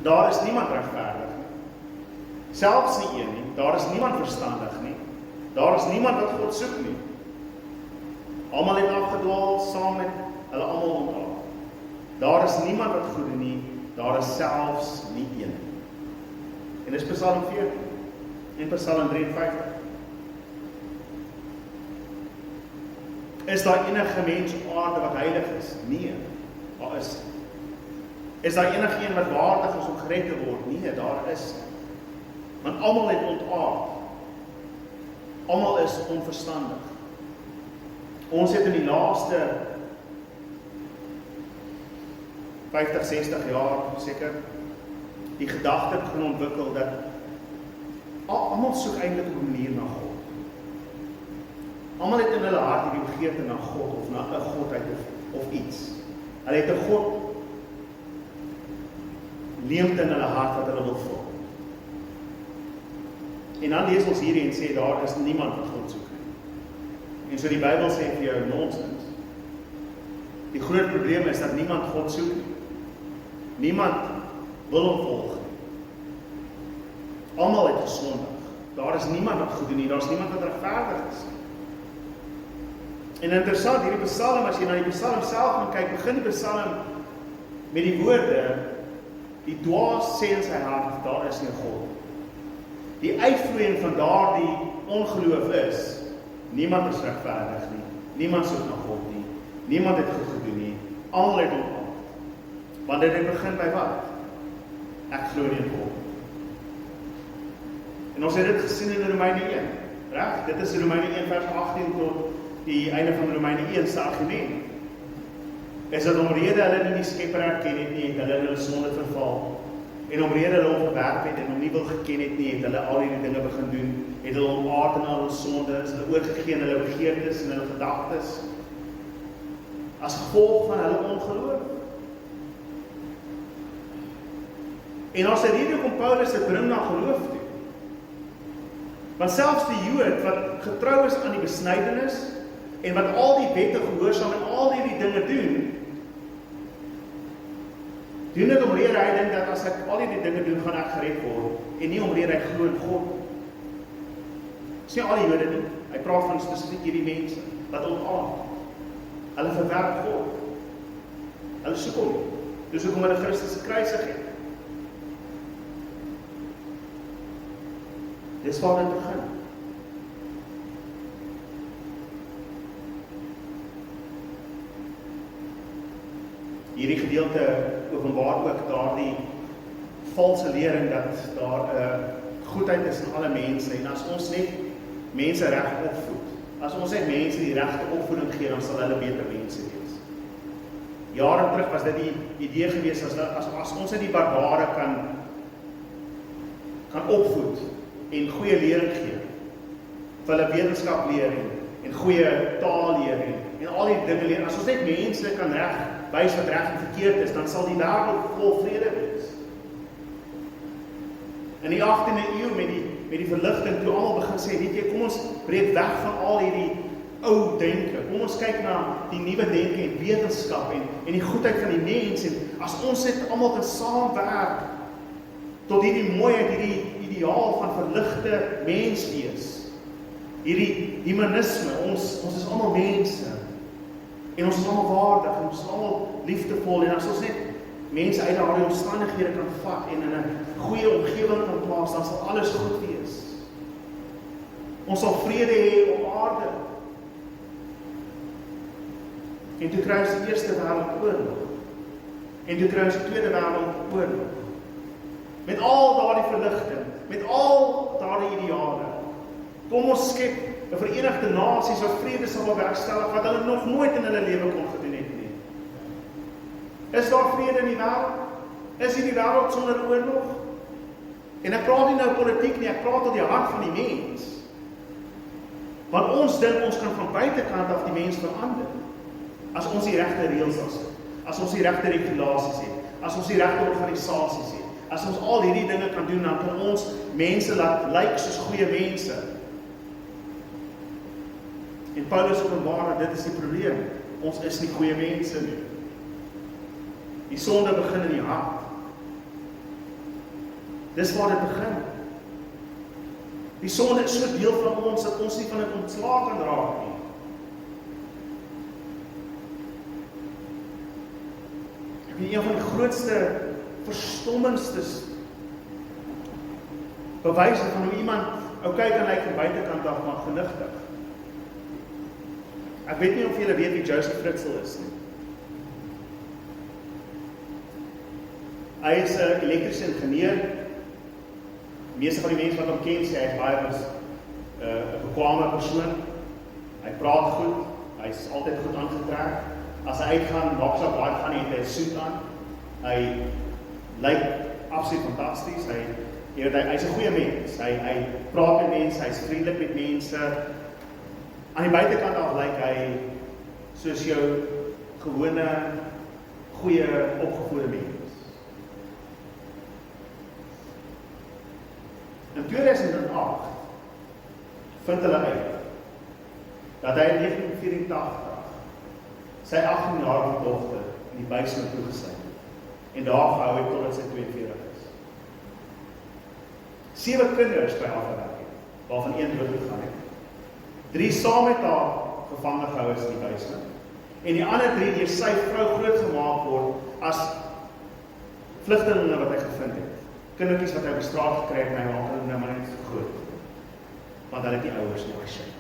Daar is niemand regverdig nie. Selfs nie een nie. Daar is niemand verstandig nie. Daar is niemand wat God soek nie. Almal het afgedwaal saam met hulle almal ontaal. Daar is niemand wat goed doen nie. Daar is selfs nie een nie. En dis Psalm 14 en Psalm 53. Is daar enige mens op aarde wat heilig is? Nee, daar is nie. Is daar enige een wat waardig is om gered te word? Nee, daar is nie. Want almal het ontaard. Almal is onverstandig. Ons het in die laaste 50, 60 jaar seker die gedagte begin ontwikkel dat almal soek eintlik 'n manier na God. Almal het in hulle hart die begeerte na God of na 'n godheid of iets. Hulle het 'n God leemte in hulle hart wat hulle wil volg. En dan lees ons hierdie en sê daar is niemand wat God soek nie. En so die Bybel sê vir jou nonsens. Die groot probleem is dat niemand God soek nie. Niemand wil hom volg nie. Almal het gesondig. Daar is niemand wat goed doen nie, daar is niemand wat regverdig is nie. En interessant, hierdie Psalm, as jy na die Psalm self gaan kyk, begin die Psalm met die woorde, die dwaas sê in sy hart, daar is nie God. Die uitvloeiing van daardie ongeloof is, niemand is regverdig nie, niemand soek na God nie, niemand het goed gedoen nie, almal het ontaard. Want dit begin by wat? Ek glo nie in God. En ons het dit gesien in Romeine 1, reg? Dit is Romeine 1 vers 18 tot die einde van Romeine 1 se argument. Is dat omrede hulle nie die Skepper herken het nie, het hulle in hulle sonde verval. En omrede hulle hom verwerp het en hom nie wil geken het nie, het hulle al hierdie dinge begin doen, het hulle ontaard in al hulle sondes, hulle oorgegee in hulle begeertes en hulle gedagtes, as gevolg van hulle ongeloof. En as 'n rede kom Paulus dit bring na geloof toe. Want selfs die Jood wat getrou is aan die besnydenis en wat al die wette gehoorsaam en al hierdie dinge doen dit omrede hy dink dat as ek al die dinge doen, gaan ek gered word, en nie omrede hy glo in God. Dis nie al die Jode nie. Hy praat van spesifiek hierdie mense wat ontaard. Hulle verwerp God. Hulle soek hom nie. Dis hoekom hulle Christus gekruisig het. Dis waar dit begin. Hierdie gedeelte openbaar ook daardie valse lering dat daar 'n goedheid is in alle mense, en as ons net mense reg opvoed, as ons net mense die regte opvoeding gee, dan sal hulle beter mense wees. Jare terug was dit die idee gewees, as ons net die barbare kan opvoed en goeie lering gee, vir hulle wetenskap leer en goeie taal leer en al die dinge leer, as ons net mense kan wys wat reg en verkeerd is, dan sal die wêreld vol vrede wees. In die 18de eeu met die verligting, toe almal begin sê, weet jy, kom ons breek weg van al hierdie ou denke, kom ons kyk na die nuwe denke en wetenskap en die goedheid van die mens, en as ons net almal kan saamwerk tot hierdie mooiheid, hierdie ideaal van verligte mens wees, hierdie humanisme, ons is almal mense, en ons is almal waardig, en ons is almal liefdevol, en as ons net mense uit daardie omstandighede kan vat en in 'n goeie omgewing kan plaas, dan sal alles goed wees. Ons sal vrede hê op aarde. En toe kry ons die Eerste Wêreldoorlog. En toe kry ons die Tweede Wêreldoorlog. Met al daardie verligting, met al daardie ideale. Kom ons skep 'n Verenigde Nasies wat vrede sal bewerkstellig wat hulle nog nooit in hulle lewe kon gedoen het nie. Is daar vrede in die wêreld? Is hierdie wêreld sonder oorlog? En ek praat nie nou politiek nie, ek praat tot die hart van die mens. Want ons dink ons kan van buitekant af die mens verander. As ons die regte reëls het, as ons die regte regulasies het, as ons die regte organisasies het, as ons al hierdie dinge kan doen, dan kan ons mense laat lyk soos goeie mense. En Paulus openbaar dat dit is die probleem. Ons is nie goeie mense nie. Die sonde begin in die hart. Dis waar dit begin. Die sonde is so deel van ons dat ons nie van dit ontslae kan raak nie. Ek weet een van die grootste verstommingstes bewyse van hoe iemand oukei kan lyk van buitekant af, maar genigtig. Ek weet nie of julle weet wie Joseph Fritzl is nie. Hy is 'n elektriese ingenieur. Meeste van die mense wat hom ken sê hy is baie 'n bekwame persoon. Hy praat goed, hy is altyd goed aangetrek. As hy uitgaan, maak sy baie gaan het hy 'n soet aan. Hy lyk absoluut fantasties. Hy's 'n goeie mens. Hy praat met mense, hy's vriendelik met mense. Aan die buitekant af lyk hy soos jou gewone, goeie, opgevoede mens. In 2008 vind hulle uit dat hy in 1984 sy 18-jarige dogter in die basement toegesluit het en daar gehou het totdat sy 42 is. 7 kinders by haar gewerk het, waarvan 1 doodgegaan het. 3 saam met haar gevange gehou is in die basement en die ander 3 deur sy vrou grootgemaak word as vlugtelinge wat hy gevind het. Kindertjies wat hy op die straat gekry het, en hy maak hulle nou maar net groot. Want hulle het die ouers nog gesien.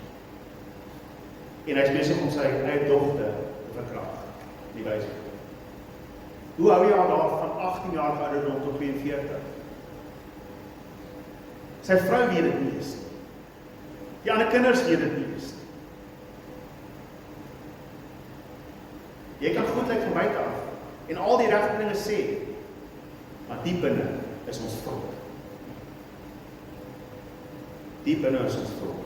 En hy is besig om sy eie dogter te verkrag, die wyse. Hoe hou jy haar daar van 18 jaar ouderdom tot 42? Sy vrou weet dit nie eens nie. Die ander kinders weet dit nie eens nie. Jy kan goed lyk van buite af, en al die regte dinge sê, maar diep binne is ons vrot. Diep binne is ons vrot.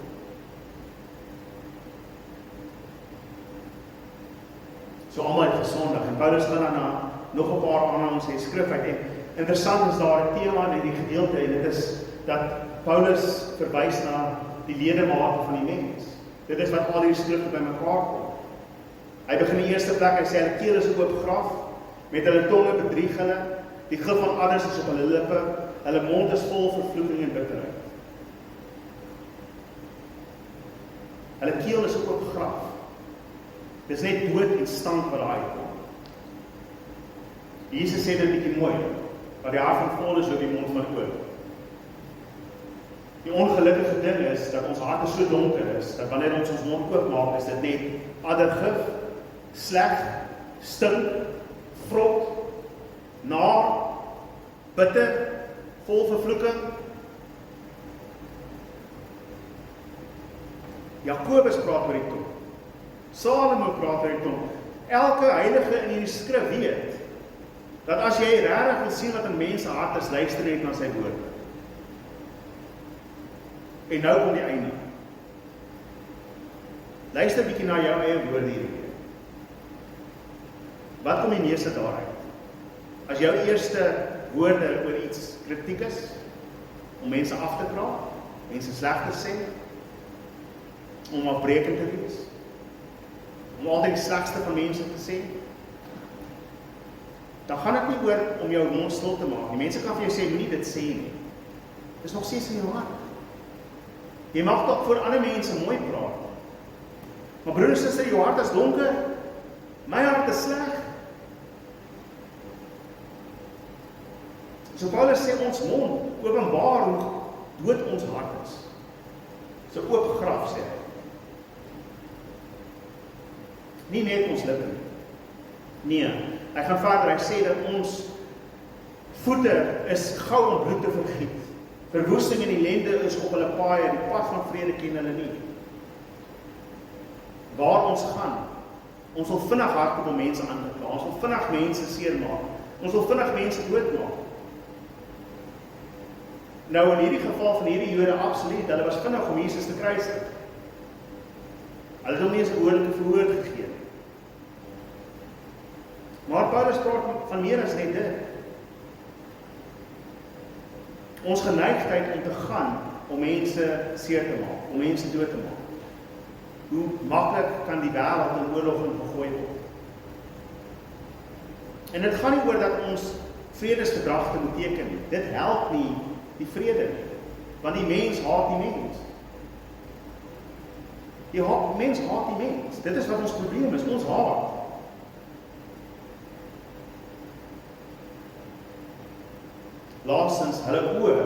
So almal het gesondig, en Paulus gaan dan nog 'n paar aanhalings in die skrif uit, en interessant is daar 'n tema in die gedeelte, en dit is dat Paulus verwys na die ledemate van die mens. Dit is wat al die skrifte by mekaar kom. Hy begin in die eerste plek, hy sê, hulle keel is oop graf, met hulle tonge bedrieg hulle, die gif van adders is op hulle lippe, hulle mond is vol vervloeking en bitterheid. Hulle keel is oop graf. Dit is net dood en stank wat daar uitkom. Jesus sê dit bietjie mooi, wat die hart van vol is op die mond van oop. Die ongelukkige ding is, dat ons harte so donker is, dat wanneer ons mond oop maak, is dit net addergif, sleg, stink, vrot, naar, bitter, vol vervloeking. Jakobus praat oor die tong. Salomo praat oor die tong. Elke heilige in hierdie skrif weet, dat as jy regtig wil sien wat 'n mens se hart is, luister net na sy woorde. En nou kom die einde. Luister bietjie na jou eie woorde hierdie. Wat kom die meeste daaruit? As jou eerste woorde oor iets kritiek is, om mense af te praat, mense sleg te sê, om afbreekend te wees, om altyd die slegste van mense te sê, dan gaan dit nie oor om jou mond stil te maak. Die mense kan vir jou sê, moenie dit sê nie. Dit is nog steeds in jou hart. Jy mag toch voor ander mense mooi praat. Maar broer en suster, jou hart is donker, my hart is sleg. So Paulus sê ons mond openbaar hoe dood ons hart is. So oop graf sê hy. Nie net ons lippe nie. Nee, hy gaan verder, hy sê dat ons voete is gou om bloed te vergiet Verwoesting en ellende is op hulle paaie, die pad van vrede ken hulle nie. Waar ons gaan, ons wil vinnig hardloop om mense aan te kla, ons wil vinnig mense seermaak, ons wil vinnig mense doodmaak. Nou in hierdie geval van hierdie Jode absoluut, hulle was vinnig om Jesus te kruisig. Hulle het hom nie eens 'n behoorlike verhoor gegee. Maar Paulus praat van meer as net dit. Ons geneigtheid om te gaan om mense seer te maak, om mense dood te maak. Hoe maklik kan die wêreld in oorlog ingegooi word? En dit gaan nie oor dat ons vredesverdragte moet teken nie. Dit help nie die vrede nie, want die mens haat die mens. Die mens haat die mens. Dit is wat ons probleem is, ons haat. Laastens, hulle oë.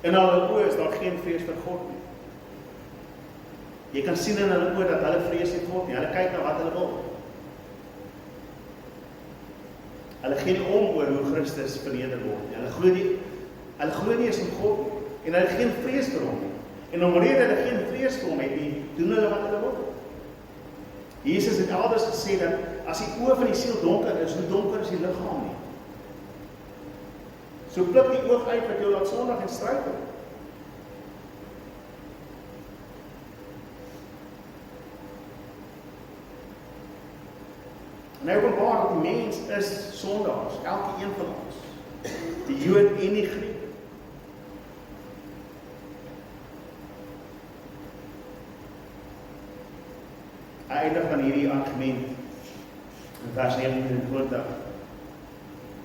In hulle oë is daar geen vrees vir God nie. Jy kan sien in hulle oë dat hulle vrees vir God nie. Hulle kyk na wat hulle wil. Hulle gee nie om oor hoe Christus verneder word nie. Hulle glo nie eens in God nie. En hulle het geen vrees vir hom nie. En omdat hulle geen vrees vir hom het nie, doen hulle wat hulle wil. Jesus het elders gesê dat as die oë van die siel donker is, hoe donker is die liggaam nie? So pluk die oog uit wat jou laat sondig en struikel. En hy openbaar dat die mens is sondaars, elke een van ons. Die Jood en die Griek. Hy eindig van hierdie argument in vers 29.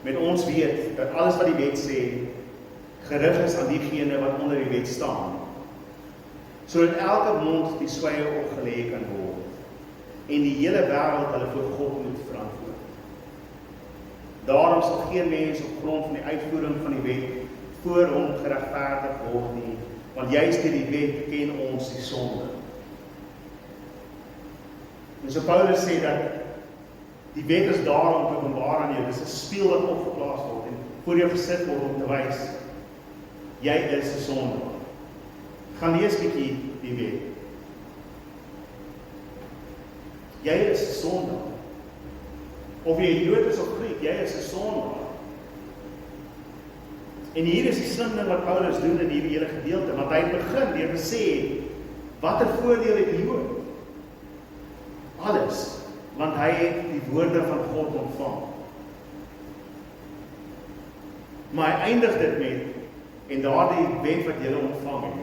Met ons weet dat alles wat die wet sê, gerig is aan diegene wat onder die wet staan, sodat elke mond die swye opgelê kan word, en die hele wêreld hulle voor God moet verantwoord. Daarom sal geen mens op grond van die uitvoering van die wet voor hom geregverdig word nie, want juist deur die wet ken ons die sonde. En so Paulus sê dat die wet is daar om te openbaar aan jou, dis 'n spieël wat opgeplaas word en voor jou gesit word om te wys, jy is 'n sondaar. Gaan lees bietjie die wet. Jy is 'n sondaar. Of jy Jood is of Griek, jy is 'n sondaar. En hier is die slim ding wat Paulus doen in hierdie hele gedeelte, want hy begin deur te sê, watter voordeel het die Jood? Alles. Want hy het die woorde van God ontvang. Maar hy eindig dit met, en daardie wet wat julle ontvang het,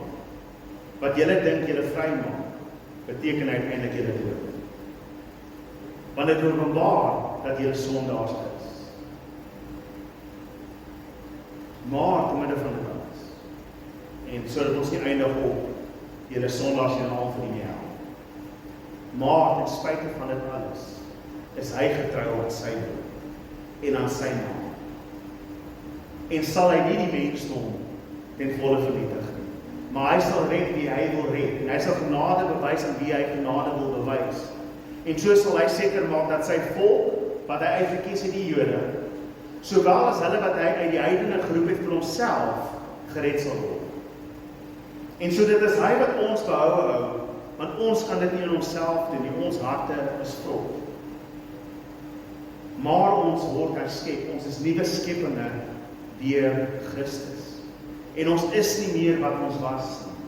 wat julle dink julle vrymaak, beteken uiteindelik julle dood. Want dit openbaar dat julle sondaars is. Maar te midde van dit alles, en sodat ons nie eindig op, julle sondaars en al vir die hel. Maar ten spyte van dit alles, is hy getrou aan sy wil en aan sy naam. En sal hy nie die mensdom ten volle vernietig nie. Maar hy sal red wie hy wil red. En hy sal genade bewys aan wie hy genade wil bewys. En so sal hy seker maak dat sy volk, wat hy uitgekies het, die Jode, sowel as hulle wat hy uit die heidene geroep het vir homself, gered sal word. En so dit is hy wat ons behoue hou, want ons kan dit nie in onsself doen nie, ons harte is vrot. Maar ons word herskep, ons is nuwe skepinge deur Christus. En ons is nie meer wat ons was nie.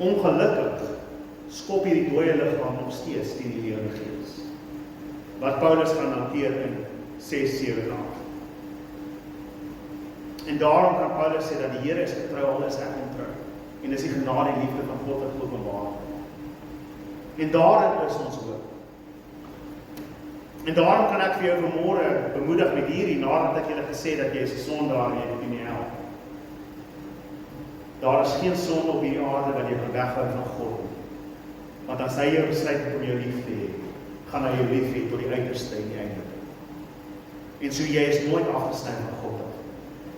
Ongelukkig skop hierdie dooie liggaam nog steeds teen die lewende gees. Wat Paulus gaan hanteer in 6, 7 en 8. En daarom kan Paulus sê dat die Here is getrou, al is ek ontrou. En dis die genade en liefde van God wat openbaar. En daarin is ons hoop. En daarom kan ek vir jou vanmôre bemoedig met hierdie, nadat ek julle gesê dat jy is 'n sondaar en jy het nie hel. Daar is geen sonde op hierdie aarde wat jy kan weghou van God. Want as hy jou besluit om jou lief te hê, gaan hy jou lief hê tot die uiterste en die einde. En so jy is nooit afgesny van God af,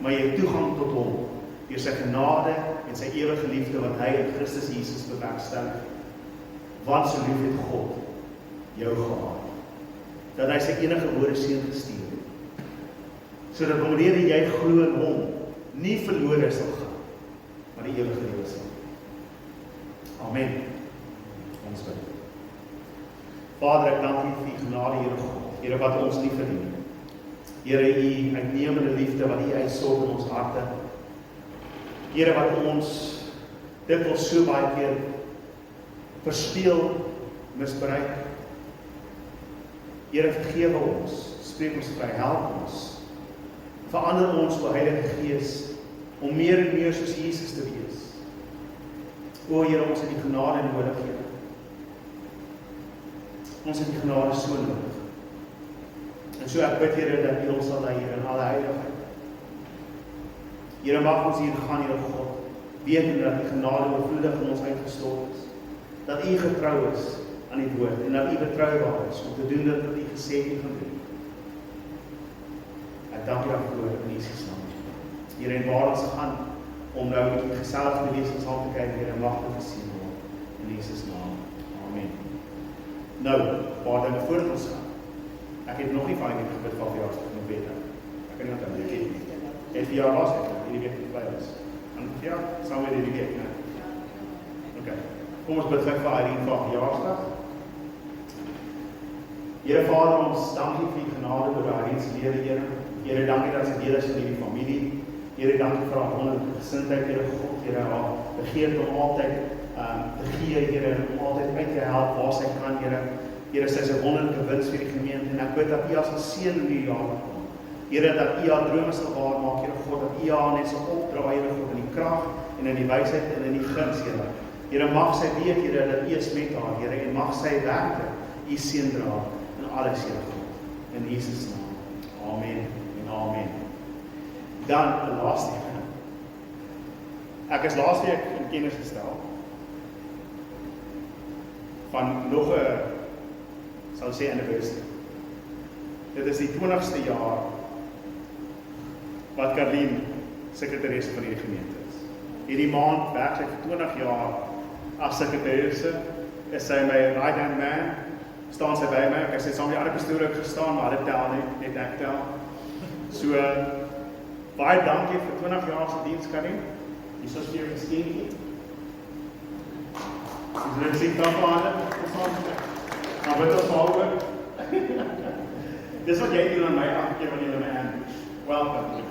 maar jy het toegang tot hom deur sy genade en sy ewige liefde wat hy in Christus Jesus bewerkstellig. Want so lief het God jou gehad, dat hy sy enige gebore seun gestuur het, sodat wanneer jy glo in hom, nie verlore sal gaan, maar die ewige lewe sal. Amen. Ons bid. Vader, ek dank U vir U genade, Here God, Here wat ons lief verdien. Here, U uitnemende liefde wat U uitsorg in ons harte. Here, wat ons dikwels so baie keer verspeel, misbruik. Here, vergewe ons, spreek ons vry, help ons. Verander ons, o Heilige Gees, om meer en meer soos Jesus te wees. O Here, ons het die genade nodig, Here. Ons het die genade so nodig. En so ek bid, Here, dat U ons sal lei, Here, in alle heiligheid. Here, mag ons hier gaan, Here God, weten dat die genade oorvloedig in ons uitgestort is. Dat U getrou is aan die woord, en dat U betroubaar is om te doen wat U gesê het U gaan doen. Ek dank U daarvoor in Jesus naam. Here, en waar ons gaan, om nou die gesellige wesens aan te kyk, Here, mag dit gesien word, in Jesus naam. Amen. Nou, waar dinge voordat ons gaan. Ek het nog nie van die gebid van verjaarsdag in November. Ek kan nie onthou, ek het vir jaar laas, ek hierdie week nie blij was. En ja, saam met hierdie week, ne? Ok, kom ons bid vir Irene van verjaarsdag. Here Vader, ons dankie vir die genade oor Irene's lewe, Here. Here, dankie dat sy deel is van hierdie familie. Here, dankie vir haar wonderlike gesindheid, Here God, Here, haar begeerte om altyd te gee, Here, om altyd uit te help waar sy kan, Here. Here, sy is 'n wonderlike wins vir die gemeente, en ek bid dat U as 'n seën in die jaar kom. Here, dat U haar drome sal waarmaak, Here God, dat U haar net sal opdra, Here God, in die krag en in die wysheid en in die guns, Here. Here, mag sy weet, Here, dat U is met haar, Here, en mag sy werklik U seën dra in alles, Here God. In Jesus naam. Amen en amen. Dan 'n laaste ding. Ek is laasweek in kennis gestel van nog 'n, sal sê, anniversary. Dit is die 20ste jaar wat Karleen sekretaresse van hierdie gemeente is. Hierdie maand werk sy vir 20 jaar as sekretaresse, is sy my right hand man, staan sy by my, ek het saam met die ander pastoor ook gestaan, maar hulle tel net ek tel. So, baie dankie vir 20 jaar se diens, Karleen. Hier is vir jou geskenkie. Dis net sien kan vader, maar wat ons hou. Dis wat jy doen aan my afkeer wanneer jy my ambush. Welcome.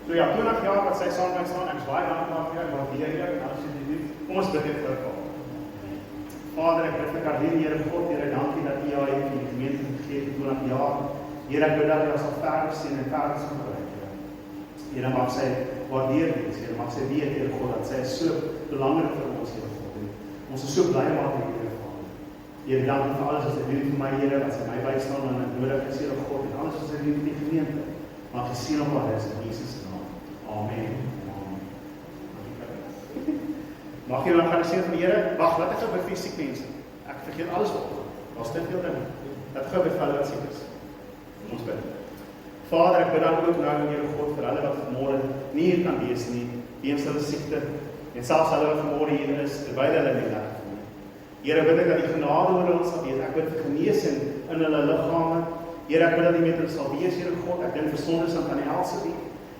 So ja, 20 jaar wat sy saam met my staan, ek is baie dankbaar vir jou, en waardeer jou, en alles wat jy doen. Kom ons bid dit vir God. Vader, ek bid vir Karleen, Here God, Here, dankie dat U haar in die gemeente gegee het 20 jaar. Here, ek bid dat U sal verder sien en verder sal gebruik. Here, mag sy waardeer wees, Here, mag sy weet, Here God, dat sy is so belangrik vir ons, Here God. Ons is so bly maak met Here Vader. Here, dankie vir alles wat sy doen vir my, Here, wat sy my bystaan en nodig is, Here God, en alles wat sy doen vir die gemeente. Mag geseën op haar is in Jesus naam. Amen. Amen. Mag jy dan gaan sê van die Here, wag, laat ek gou bid vir siek mense. Ek vergeet alles op. Daar's te veel dinge. Laat ek gou bid vir hulle wat siek is. Ons bid. Vader, ek bid dan ook nou, Here God, vir hulle wat vanmôre nie hier kan wees nie, weens hulle siekte, en selfs hulle wat vanmôre hier is, terwyl hulle nie lekker voel. Here, bid ek dat die genade oor ons sal wees. Ek bid vir genesing in hulle liggame. Here, ek bid dat U met hulle sal wees, Here God. Ek dink vir sondes aan die Elsabie.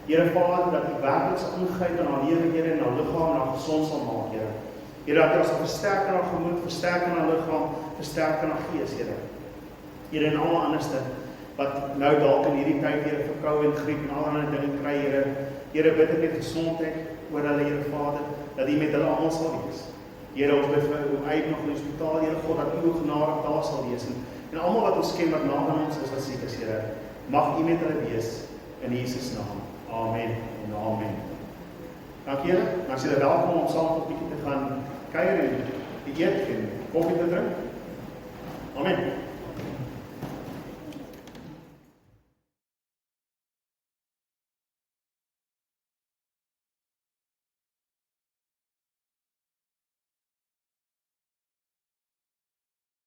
Here Vader, dat U werklik sal ingryp in haar lewe, Here, en haar liggaam en haar gesond sal maak, Here. Here, dat U sal versterk in haar gemoed, versterk in haar liggaam, versterk in haar gees, Here. Here, en almal anderste wat nou dalk in hierdie tyd, Here, verkoue en griep en al ander dinge kry, Here. Here, bid ek net gesondheid oor hulle, Here Vader, dat U met hulle almal sal wees. Here, ons bid vir hoe uit nog in die hospitaal, Here God, dat U genadig daar sal wees. En almal wat ons ken, wat naam aan ons is, wat siek is, Here, mag U met hulle wees, in Jesus naam. Amen en amen. Dankie julle, dan is julle welkom om saam tot bietjie te gaan kuier en te eet en koffie te drink. Amen.